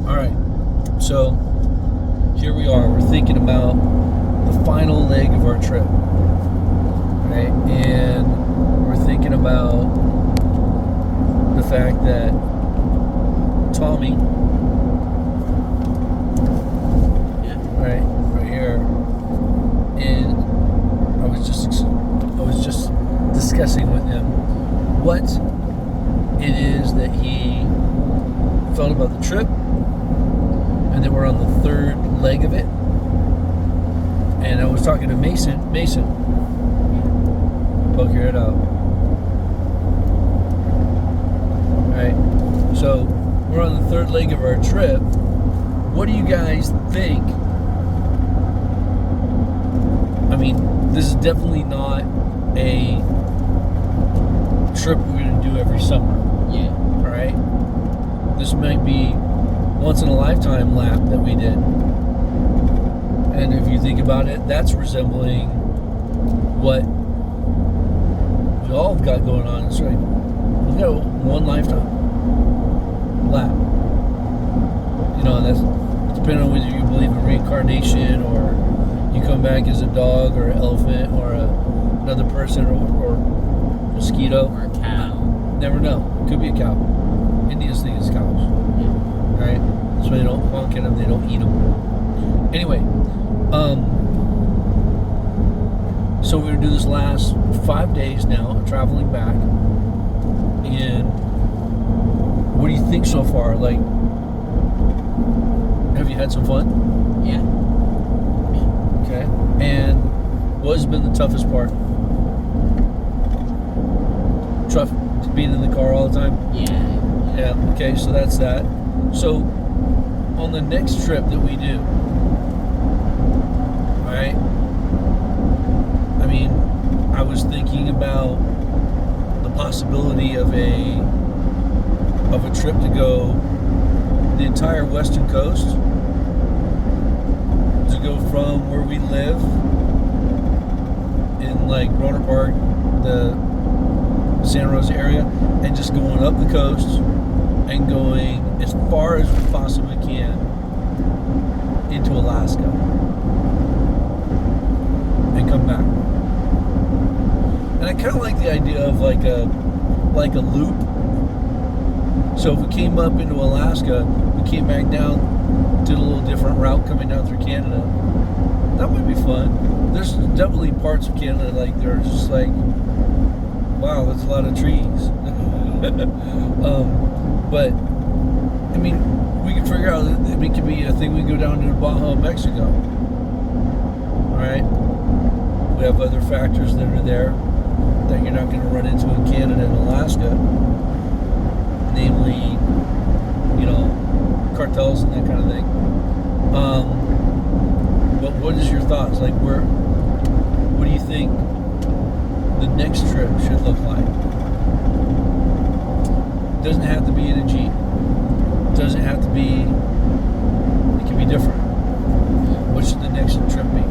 All right. So here we are. We're thinking about the final leg of our trip, right? And we're thinking about the fact that Tommy, right here, and I was just discussing with him what it is that he felt about the trip, and then we're on the third leg of it. And I was talking to Mason, poke your head out. Alright, so we're on the third leg of our trip. What do you guys think? I mean, this is definitely not a trip we're going to do every summer. Yeah. Alright? This might be once in a lifetime lap that we did. And if you think about it, that's resembling what we all have got going on. It's like, we got one lifetime lap. You know, that's depending on whether you believe in reincarnation or you come back as a dog or an elephant or another person or mosquito. Or a cow. Never know. Could be a cow. Indians think it's cows. Right? That's why they don't honk at them, they don't eat them. Anyway, so we're going to do this last 5 days now, traveling back. And what do you think so far? Like, have you had some fun? Yeah. Okay. And what has been the toughest part? Tough being in the car all the time? Yeah. Yeah, okay, so that's that. So, on the next trip that we do, alright, I mean, I was thinking about the possibility of a trip to go the entire western coast, to go from where we live in like Rohnert Park, the Santa Rosa area, and just going up the coast and going as far as we possibly can into Alaska and come back. And I kind of like the idea of like a loop. So if we came up into Alaska, we came back down, did a little different route coming down through Canada. That might be fun. There's definitely parts of Canada like they're just like, wow, that's a lot of trees. But I mean, we could figure out that it could be a thing. We go down to Baja, Mexico. All right, we have other factors that are there that you're not going to run into in Canada and Alaska, namely, you know, cartels and that kind of thing. But what is your thoughts? Like, what do you think the next trip should look like? Doesn't have to be in a Jeep. Doesn't have to be. It can be different. What should the next trip be?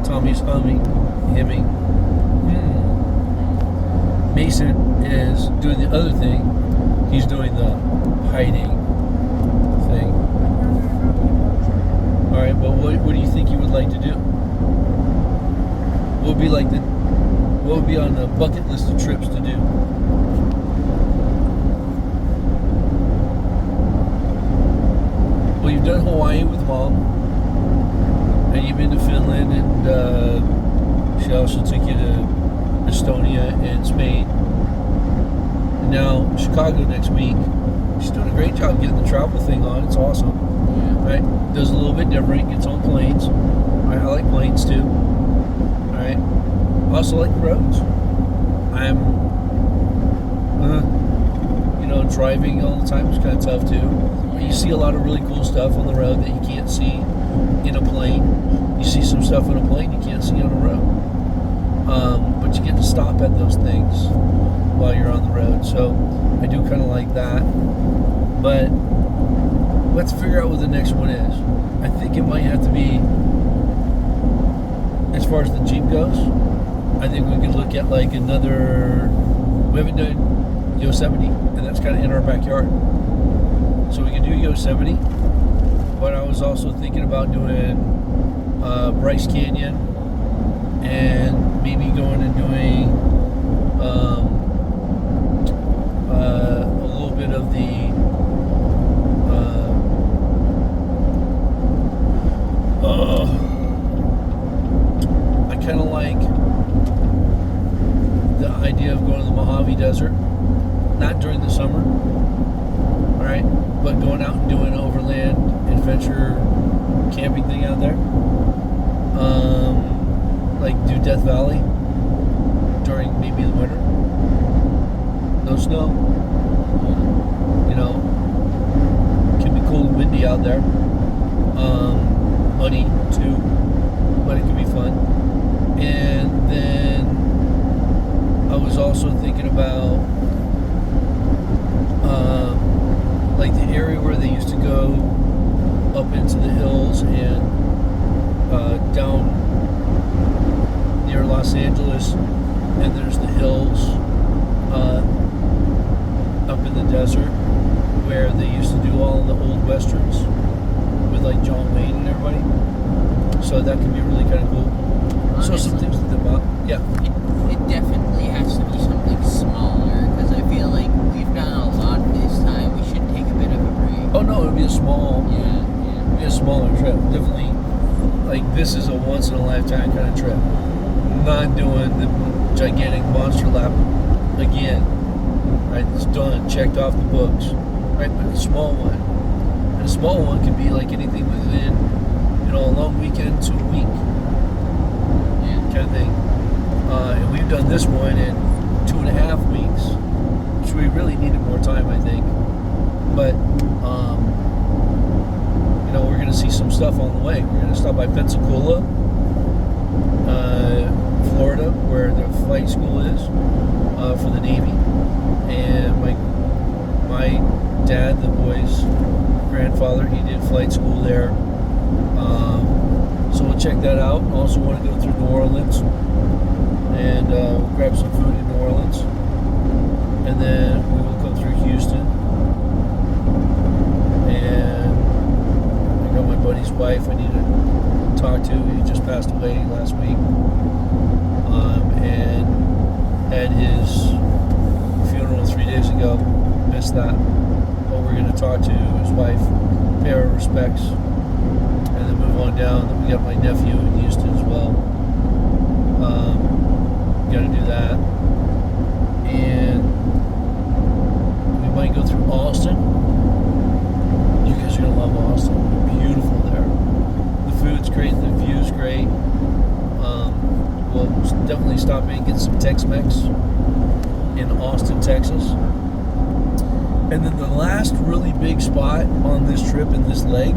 Tommy's hemming. Mason is doing the other thing. He's doing the hiding thing. All right, but what do you think you would like to do? What would be on the bucket list of trips to do? Well, you've done Hawaii with Mom, and you've been to Finland, and she also took you to Estonia and Spain. And now Chicago next week. She's doing a great job getting the travel thing on. It's awesome. Right? Does a little bit different. Gets on planes. I like planes too. Alright. I also like roads. I'm driving all the time is kind of tough too. But you see a lot of really cool stuff on the road that you can't see in a plane. You see some stuff in a plane you can't see on a road. But you get to stop at those things while you're on the road. So I do kind of like that. But let's figure out what the next one is. I think it might have to be, as far as the Jeep goes, I think we could look at like another, we haven't done Yosemite, and that's kind of in our backyard. So we can do Yosemite, but I was also thinking about doing Bryce Canyon, and maybe going and doing a little bit of the I kind of like the idea of going to the Mojave Desert, not during the summer, all right, but going out and doing an overland adventure camping thing out there. Like do Death Valley during maybe the winter. No snow. You know, it can be cold and windy out there. Muddy too, but it can be fun. And then I was also thinking about like the area where they used to go up into the hills and down near Los Angeles, and there's the hills up in the desert where they used to do all the old westerns with like John Wayne and everybody. So that could be really kind of cool. Honestly, so some things to think about. Yeah. It definitely has to be something smaller, because I feel like we've done a lot this time. We should take a bit of a break. Oh no, it would be a small. Yeah. It'd be a smaller trip. Definitely. Like this is a once in a lifetime kind of trip. Not doing the gigantic monster lap again. Right, it's done. Checked off the books. Right, but a small one. And a small one could be like anything within, you know, a long weekend to a week. Yeah. Kind of thing. And we've done this one in 2.5 weeks, which we really needed more time, I think. But you know, we're going to see some stuff on the way. We're going to stop by Pensacola, Florida, where the flight school is for the Navy, and my dad, the boys' grandfather, he did flight school there. So we'll check that out. Also want to go through New Orleans and grab some food in New Orleans, and then we will come through Houston. And I got my buddy's wife I need to talk to. He just passed away last week, and had his funeral 3 days ago. Missed that, but we're going to talk to his wife, pay our respects, and then move on down. Then we got my nephew in Houston as well. Got to do that, and we might go through Austin. You guys are gonna love Austin. Beautiful there. The food's great. The view's great. We'll definitely stop in and get some Tex-Mex in Austin, Texas. And then the last really big spot on this trip in this leg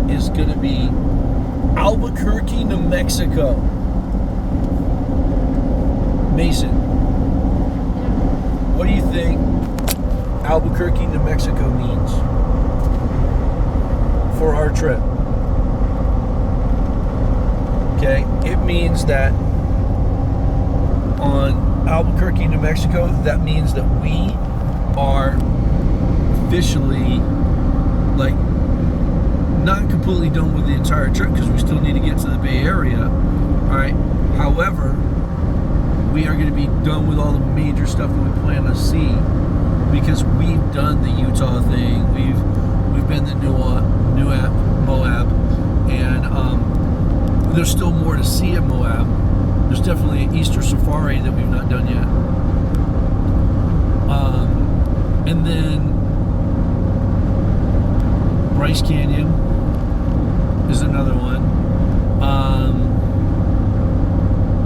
is going to be Albuquerque, New Mexico. Mason, what do you think Albuquerque, New Mexico means for our trip? Okay, it means that on Albuquerque, New Mexico, that means that we are officially, like, not completely done with the entire trip, because we still need to get to the Bay Area. All right. However, we are going to be done with all the major stuff that we plan to see, because we've done the Utah thing. We've been to Moab, and there's still more to see at Moab. There's definitely an Easter safari that we've not done yet. And then Bryce Canyon is another one.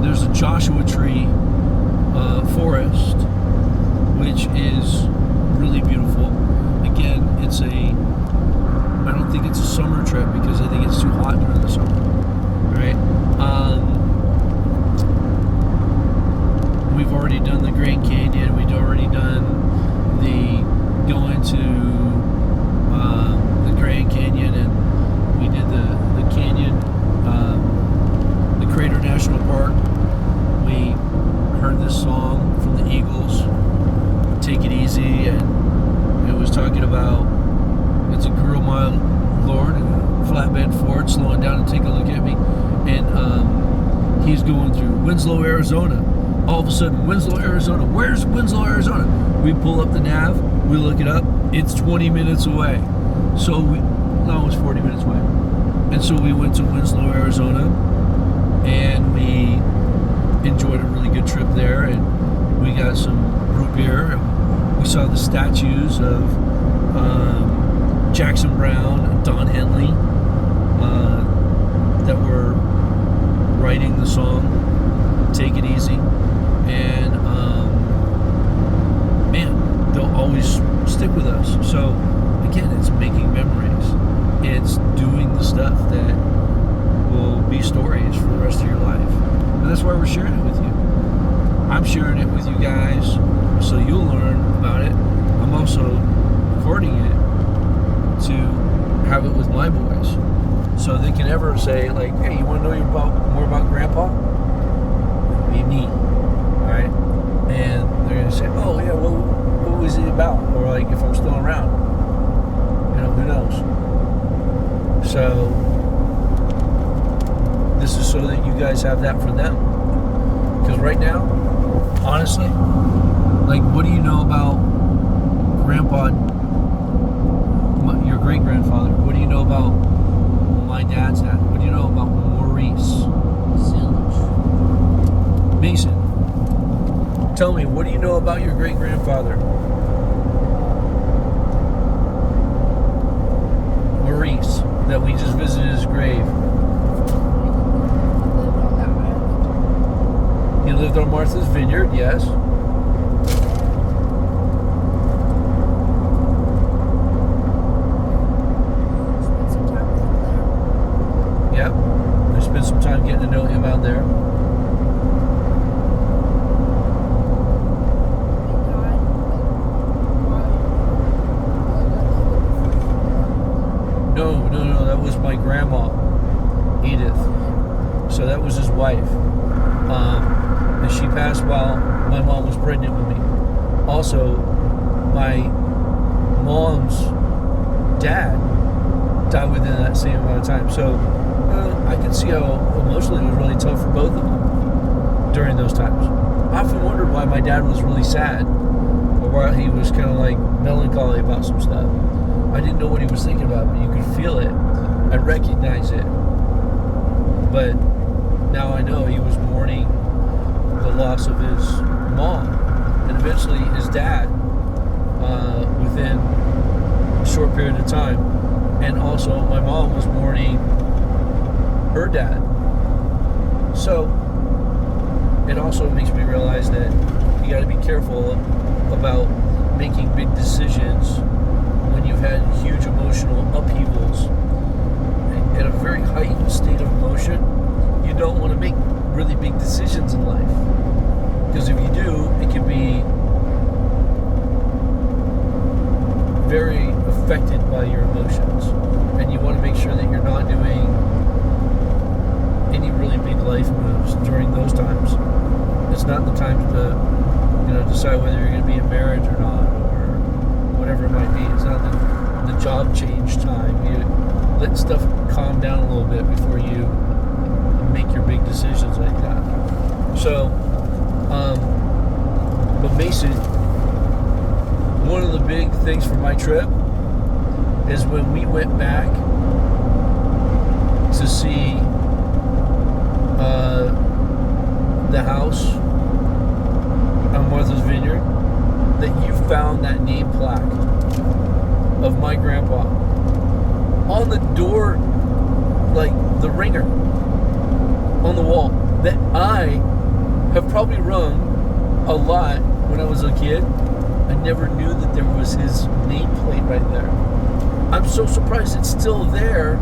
There's a Joshua Tree forest, which is really beautiful. Again, I don't think it's a summer trip, because I think it's too hot during the summer. Right? We've already done the Grand Canyon. We've already done the going to the Grand Canyon, and we did the canyon, the Crater National Park. We heard this song from the Eagles, "Take It Easy," and it was talking about it's a girl, my Lord, flatbed Ford slowing down and take a look at me, and he's going through Winslow, Arizona. All of a sudden, Winslow, Arizona. Where's Winslow, Arizona? We pull up the nav, we look it up. It's 20 minutes away. So no, it was 40 minutes away. And so we went to Winslow, Arizona, and we enjoyed a really good trip there. And we got some root beer. And we saw the statues of Jackson Brown and Don Henley that were writing the song "Take It Easy." And man, they'll always stick with us. So again, it's making memories. It's doing the stuff that will be stories for the rest of your life. And that's why we're sharing it with you. I'm sharing it with you guys so you'll learn about it. I'm also recording it to have it with my boys, so they can ever say, like, hey, you want to know more about Grandpa? It'll be me. Right? And they're going to say, oh yeah, what was it about? Or like, if I'm still around, who knows? So this is so that you guys have that for them. Because right now, honestly, like, what do you know about Grandpa, your great-grandfather? What do you know about my dad's dad? What do you know about Maurice? Zilch. Mason. Tell me, what do you know about your great-grandfather? Maurice, that we just visited his grave. He lived on Martha's Vineyard, yes. Yep. I spent some time getting to know him out there. No, that was my grandma, Edith. So that was his wife. And she passed while my mom was pregnant with me. Also, my mom's dad died within that same amount of time. So I can see how emotionally it was really tough for both of them during those times. I often wondered why my dad was really sad, or why he was kind of like melancholy about some stuff. I didn't know what he was thinking about, but you could feel it. I recognize it. But now I know he was mourning the loss of his mom, and eventually his dad, within a short period of time. And also my mom was mourning her dad. So it also makes me realize that you got to be careful about making big decisions when you've had huge emotional upheavals at a very heightened state of emotion. You don't want to make really big decisions in life, because if you do, it can be very affected by your emotions, and you want to make sure that you're not doing any really big life moves during those times. It's not the time to decide whether you're going to be in marriage or not, or whatever it might be. It's not the job change time. You let stuff calm down a little bit before you make your big decisions like that. So, but Mason, one of the big things for my trip is when we went back to see the house on Martha's Vineyard, that you found that name plaque of my grandpa on the door, like the ringer on the wall, that I have probably rung a lot when I was a kid. I never knew that there was his nameplate right there. I'm so surprised it's still there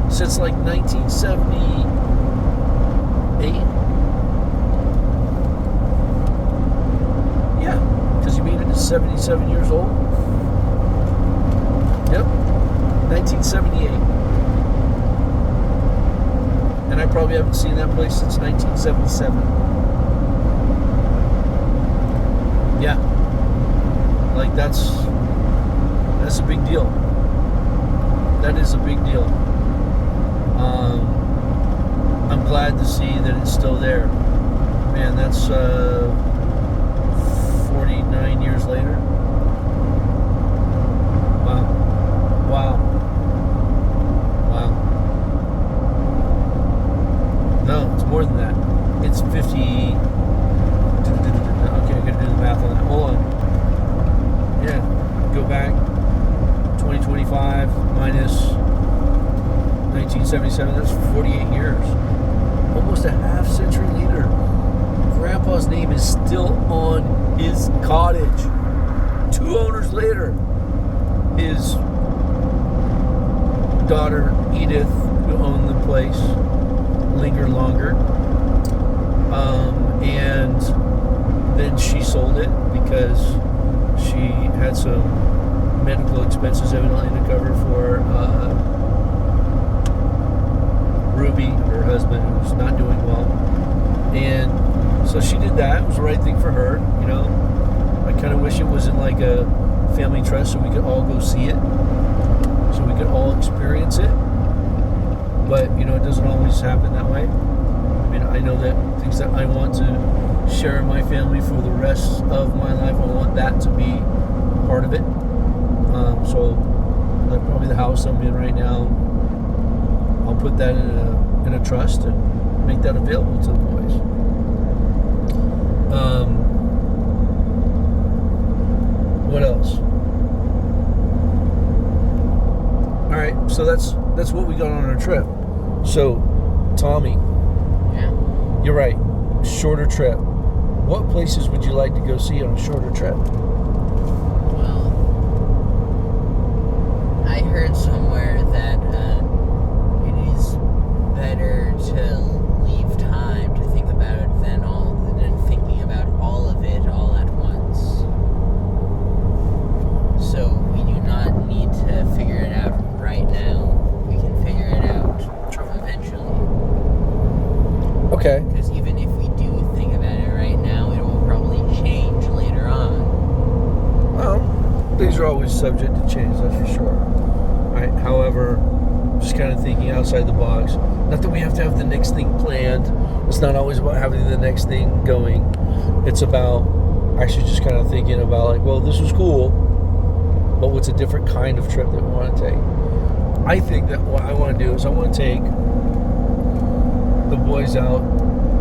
since like 1978. Yeah, because he made it at 77 years old. Yep. 1978. And I probably haven't seen that place since 1977. Yeah. Like that's a big deal. That is a big deal. I'm glad to see that it's still there. Man, that's 49 years later. Wow. No, it's more than that. It's 50. Okay, I gotta do the math on that. Hold on. Yeah, go back. 2025 minus 1977. That's 48 years. Almost a half century later. Grandpa's name is still on his cottage. 2 owners later, his daughter Edith, who owned the place, lingered longer, and then she sold it because she had some medical expenses evidently to cover for Ruby, her husband, who's not doing well, and so she did that. It was the right thing for her, you know. I kind of wish it was in like a family trust so we could all go see it, so we could all experience it. But, you know, it doesn't always happen that way. I mean, I know that things that I want to share in my family for the rest of my life, I want that to be part of it. So, like probably the house I'm in right now, I'll put that in a trust and make that available to the boys. What else? All right, so that's what we got on our trip. So, Tommy, Yeah. you're right. Shorter trip. What places would you like to go see on a shorter trip? Well, I heard somewhere that it is better to leave time to think about it than thinking about all of it all at once. So we do not need to figure it out right now. We can figure it out eventually. Okay. Because even if we do think about it right now, it will probably change later on. Well, things are always subject to change, that's for sure. Right. However, just kind of thinking outside the box. Not that we have to have the next thing planned. It's not always about having the next thing going. It's about actually just kind of thinking about like, well, this was cool, but what's a different kind of trip that we want to take? I think that what I want to do is I want to take the boys out.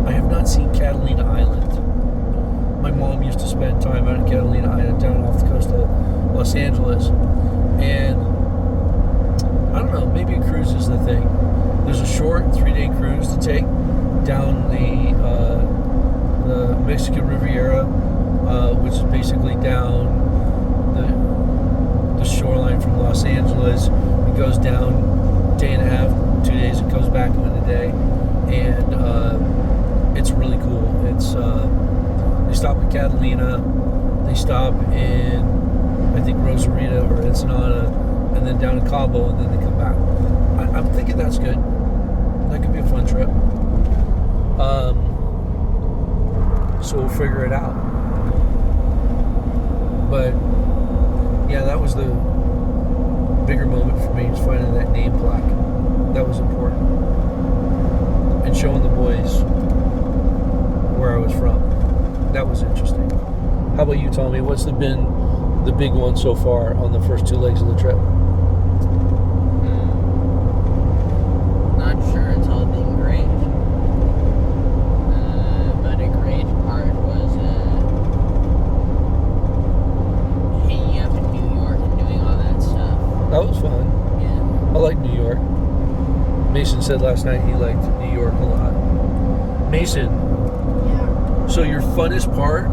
I have not seen Catalina Island. My mom used to spend time out at Catalina Island down off the coast of Los Angeles. And I don't know, maybe a cruise is the thing. There's a short 3-day cruise to take down the Mexican Riviera, which is basically down the shoreline from Los Angeles. It goes down day and a half, 2 days, it goes back in a day. And it's really cool. It's they stop at Catalina, they stop in I think Rosarito or Ensenada, and then down in Cabo, and then they come back. I'm thinking that's good. That could be a fun trip. So we'll figure it out. But yeah, that was the bigger moment for me, is finding that name plaque. That was important. And showing the boys where I was from. That was interesting. How about you, Tommy? What's been the big one so far on the first 2 legs of the trip? Not sure, it's all been great. But a great part was hanging up in New York and doing all that stuff. That was fun. Yeah. I like New York. Mason said last night he liked New York a lot. Mason, Yeah. so your funnest part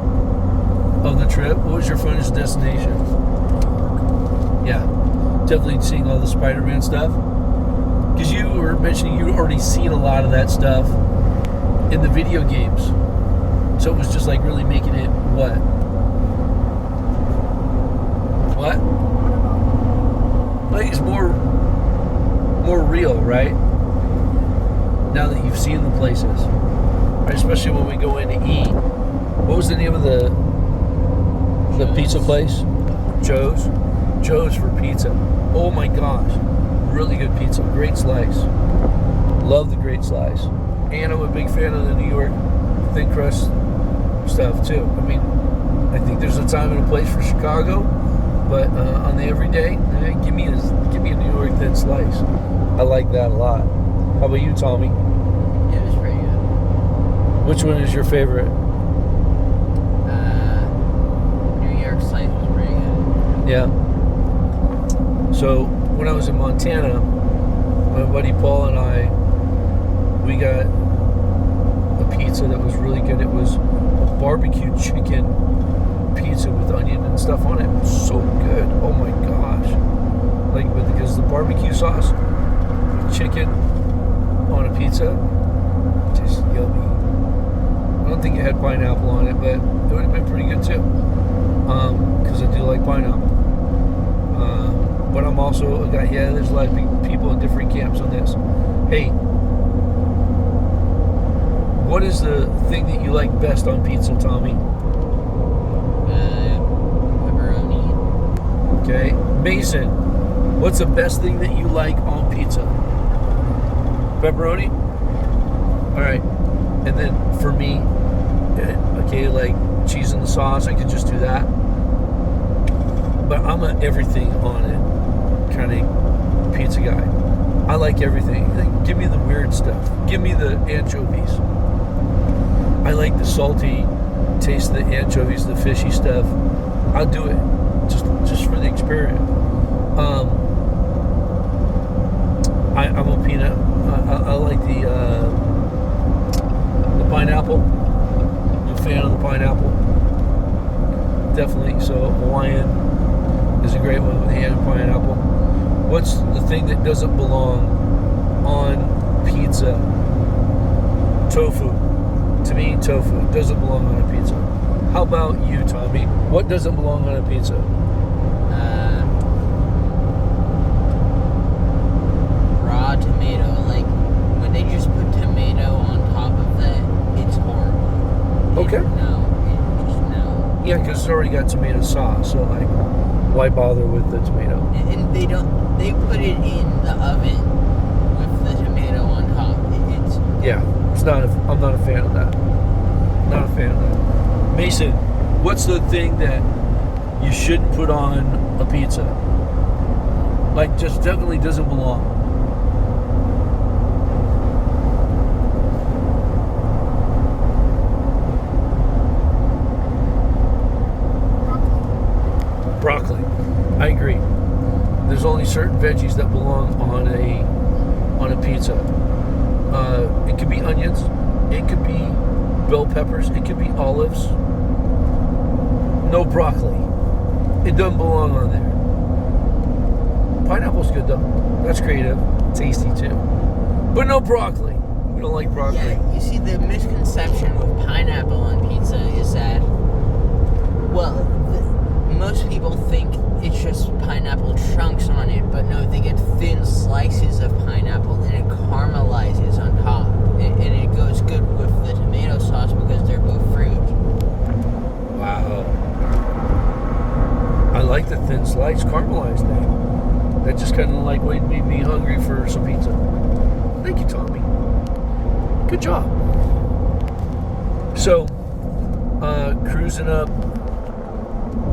of the trip, what was your funnest destination? Yeah, definitely seeing all the Spider-Man stuff. Because you were mentioning you'd already seen a lot of that stuff in the video games. So it was just like really making it what? What? Like it's more more real, right? Now that you've seen the places, right? Especially when we go in to eat. What was the name of the pizza place? Joe's for pizza. Oh my gosh, really good pizza. Great slice. Love the great slice. And I'm a big fan of the New York thin crust stuff too. I mean, I think there's a time and a place for Chicago, but on the everyday, give me a New York thin slice. I like that a lot. How about you, Tommy? It was pretty good. Which one is your favorite? New York slice was pretty good. Yeah. So when I was in Montana, my buddy Paul and I, we got a pizza that was really good. It was a barbecue chicken pizza with onion and stuff on it. It was so good. Oh my gosh. Like, because the barbecue sauce with chicken on a pizza, just yummy. I don't think it had pineapple on it, but it would have been pretty good too. Because I do like pineapple. But I'm also a guy, there's a lot of people in different camps on this. Hey, what is the thing that you like best on pizza, Tommy? Pepperoni. Okay. Mason, what's the best thing that you like on pizza? Pepperoni? Alright. And then for me, okay, like cheese in the sauce, I could just do that. But I'm a everything on it kind of pizza guy. I like everything. Like, give me the weird stuff. Give me the anchovies. I like the salty taste of the anchovies, the fishy stuff. I'll do it just for the experience. I'm a peanut. I like the pineapple. I'm a fan of the pineapple. Definitely. So Hawaiian is a great one with ham and pineapple. What's the thing that doesn't belong on pizza? Tofu. To me, tofu doesn't belong on a pizza. How about you, Tommy? What doesn't belong on a pizza? Raw tomato. Like, when they just put tomato on top of that, it's horrible. Okay. No. Yeah, because it's already got tomato sauce, so like, why bother with the tomato? And they put it in the oven with the tomato on top. I'm not a fan of that. Not a fan of that. Mason, what's the thing that you shouldn't put on a pizza? Like, just definitely doesn't belong. Broccoli. I agree. There's only certain veggies that belong on a pizza. It could be onions. It could be bell peppers. It could be olives. No broccoli. It doesn't belong on there. Pineapple's good though. That's creative. Tasty too. But no broccoli. We don't like broccoli. Yeah, you see, the misconception with pineapple on pizza is that, well, most people think it's just pineapple chunks on it, but no, they get thin slices of pineapple and it caramelizes on top. And it goes good with the tomato sauce because they're both fruit. Wow. I like the thin slice caramelized thing. That just kind of like made me hungry for some pizza. Thank you, Tommy. Good job. So, cruising up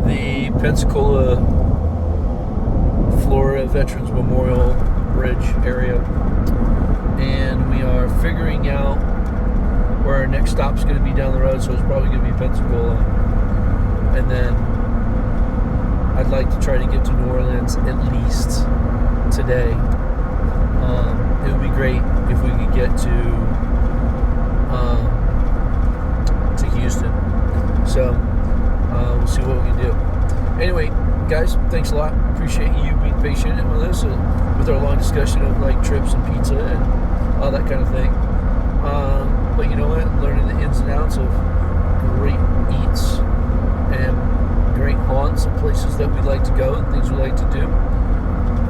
the Pensacola, Florida Veterans Memorial Bridge area, and we are figuring out where our next stop's going to be down the road, so it's probably going to be Pensacola, and then I'd like to try to get to New Orleans at least today. It would be great if we could get to Houston, so we'll see what we can do. Anyway, guys, thanks a lot. Appreciate you being patient with us with our long discussion of like trips and pizza and all that kind of thing. But you know what? Learning the ins and outs of great eats and great haunts and places that we like to go and things we like to do.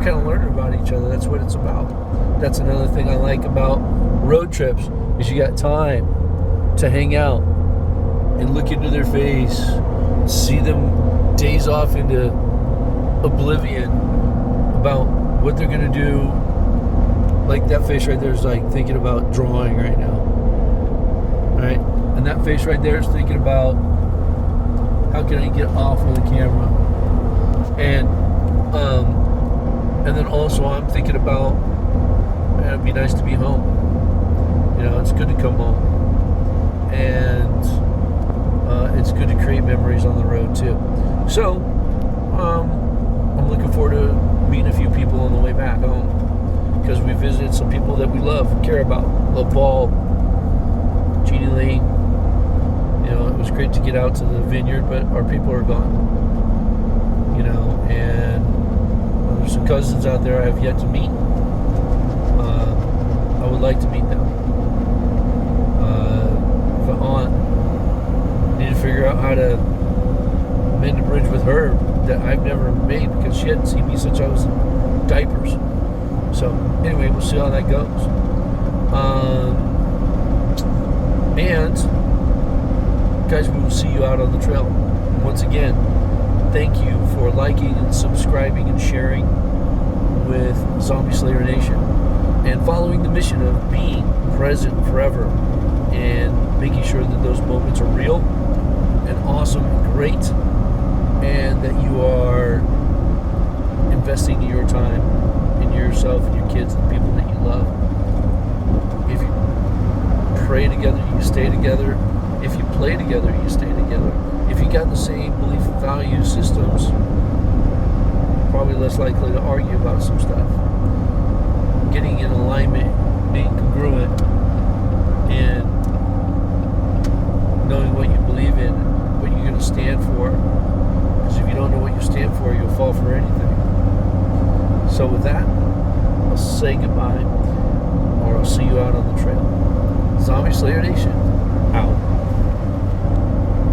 kind of learning about each other. That's what it's about. That's another thing I like about road trips is you got time to hang out and look into their face, see them daze off into oblivion about what they're going to do. Like that face right there is like thinking about drawing right now. Right? And that face right there is thinking about how can I get off of the camera. And then also I'm thinking about, man, it'd be nice to be home. You know, it's good to come home. And it's good to create memories on the road too. So, I'm looking forward to meeting a few people on the way back home. Because we visited some people that we love, care about. Love Paul, Jeannie Lee. You know, it was great to get out to the vineyard, but our people are gone. You know, and there's some cousins out there I have yet to meet. I would like to meet them. The aunt, need to figure out how to mend a bridge with her that I've never made because she hadn't seen me since I was in diapers. So anyway, we'll see how that goes. And guys, we will see you out on the trail. Once again, thank you for liking and subscribing and sharing with Zombie Slayer Nation and following the mission of being present forever and making sure that those moments are real and awesome and great, and that you are investing your time in yourself and your kids and the people that you love. If you pray together, you stay together. If you play together, you stay together. If you got the same belief and value systems, probably less likely to argue about some stuff. Getting in alignment, being congruent, and knowing what you believe in, what you're going to stand for. Because if you don't know what you stand for, you'll fall for anything. So with that, I'll say goodbye, or I'll see you out on the trail. Zombie Slayer Nation.